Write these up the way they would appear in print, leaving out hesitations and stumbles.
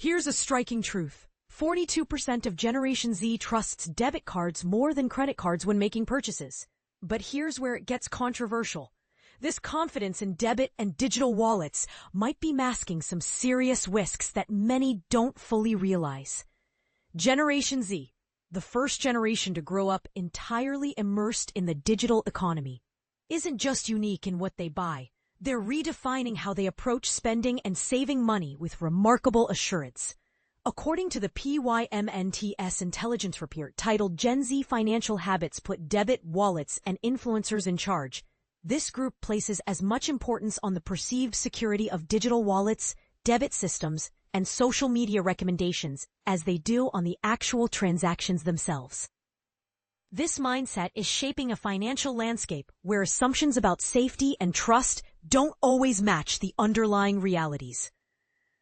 Here's a striking truth. 42% of Generation Z trusts debit cards more than credit cards when making purchases. But here's where it gets controversial. This confidence in debit and digital wallets might be masking some serious risks that many don't fully realize. Generation Z, the first generation to grow up entirely immersed in the digital economy, isn't just unique in what they buy. They're redefining how they approach spending and saving money with remarkable assurance. According to the PYMNTS Intelligence report titled Gen Z Financial Habits Put Debit, Wallets, and Influencers in Charge, this group places as much importance on the perceived security of digital wallets, debit systems, and social media recommendations as they do on the actual transactions themselves. This mindset is shaping a financial landscape where assumptions about safety and trust don't always match the underlying realities.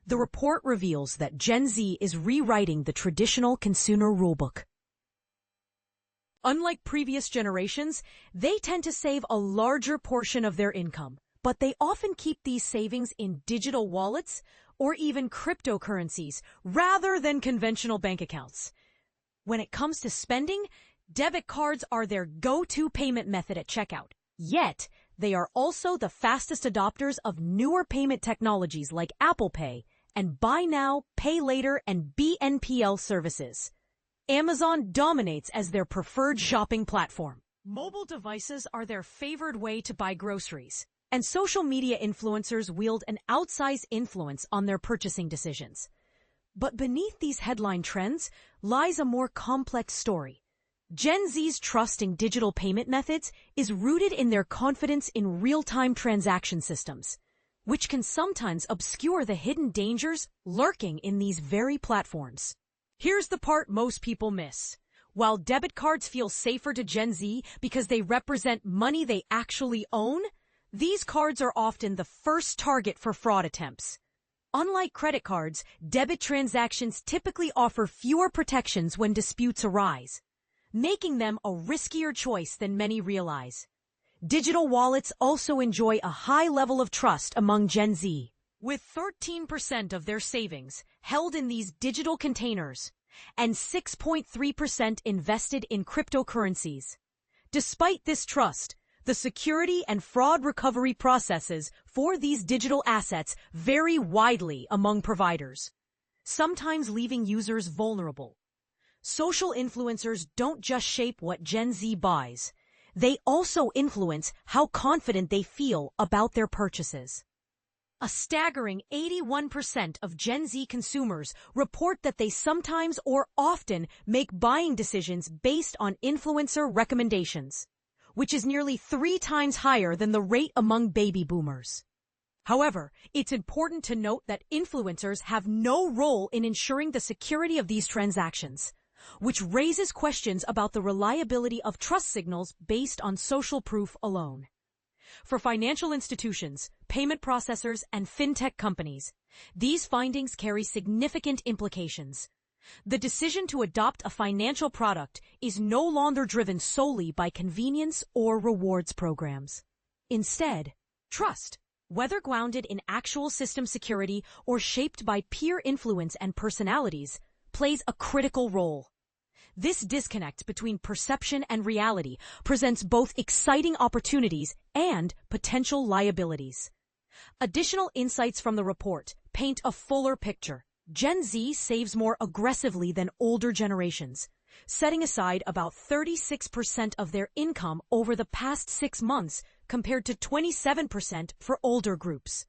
The report reveals that Gen Z is rewriting the traditional consumer rulebook. Unlike previous generations, they tend to save a larger portion of their income, but they often keep these savings in digital wallets or even cryptocurrencies rather than conventional bank accounts. When it comes to spending, debit cards are their go-to payment method at checkout. Yet, they are also the fastest adopters of newer payment technologies like Apple Pay and Buy Now, Pay Later, and BNPL services. Amazon dominates as their preferred shopping platform. Mobile devices are their favored way to buy groceries, and social media influencers wield an outsized influence on their purchasing decisions. But beneath these headline trends lies a more complex story. Gen Z's trust in digital payment methods is rooted in their confidence in real-time transaction systems, which can sometimes obscure the hidden dangers lurking in these very platforms. Here's the part most people miss. While debit cards feel safer to Gen Z because they represent money they actually own, these cards are often the first target for fraud attempts. Unlike credit cards, debit transactions typically offer fewer protections when disputes arise, making them a riskier choice than many realize. Digital wallets also enjoy a high level of trust among Gen Z, with 13% of their savings held in these digital containers and 6.3% invested in cryptocurrencies. Despite this trust, the security and fraud recovery processes for these digital assets vary widely among providers, sometimes leaving users vulnerable. Social influencers don't just shape what Gen Z buys. They also influence how confident they feel about their purchases. A staggering 81% of Gen Z consumers report that they sometimes or often make buying decisions based on influencer recommendations, which is nearly 3 times higher than the rate among baby boomers. However, it's important to note that influencers have no role in ensuring the security of these transactions, which raises questions about the reliability of trust signals based on social proof alone. For financial institutions, payment processors, and fintech companies, these findings carry significant implications. The decision to adopt a financial product is no longer driven solely by convenience or rewards programs. Instead, trust, whether grounded in actual system security or shaped by peer influence and personalities, plays a critical role. This disconnect between perception and reality presents both exciting opportunities and potential liabilities. Additional insights from the report paint a fuller picture. Gen Z saves more aggressively than older generations, setting aside about 36% of their income over the past 6 months compared to 27% for older groups.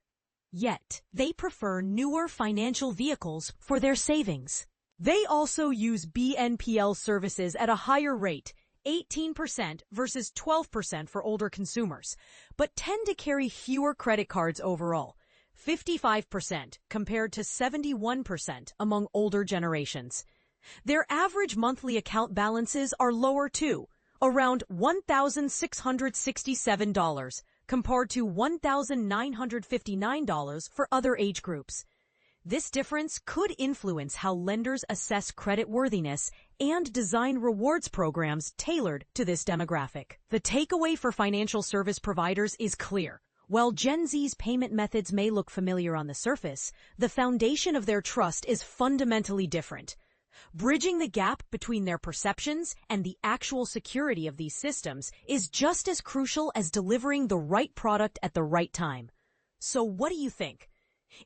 Yet, they prefer newer financial vehicles for their savings. They also use BNPL services at a higher rate, 18% versus 12% for older consumers, but tend to carry fewer credit cards overall, 55% compared to 71% among older generations. Their average monthly account balances are lower too, around $1,667 compared to $1,959 for other age groups. This difference could influence how lenders assess creditworthiness and design rewards programs tailored to this demographic. The takeaway for financial service providers is clear. While Gen Z's payment methods may look familiar on the surface, the foundation of their trust is fundamentally different. Bridging the gap between their perceptions and the actual security of these systems is just as crucial as delivering the right product at the right time. So what do you think?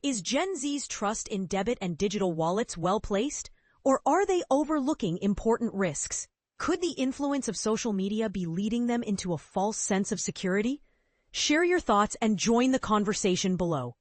Is Gen Z's trust in debit and digital wallets well placed? Or are they overlooking important risks? Could the influence of social media be leading them into a false sense of security? Share your thoughts and join the conversation below.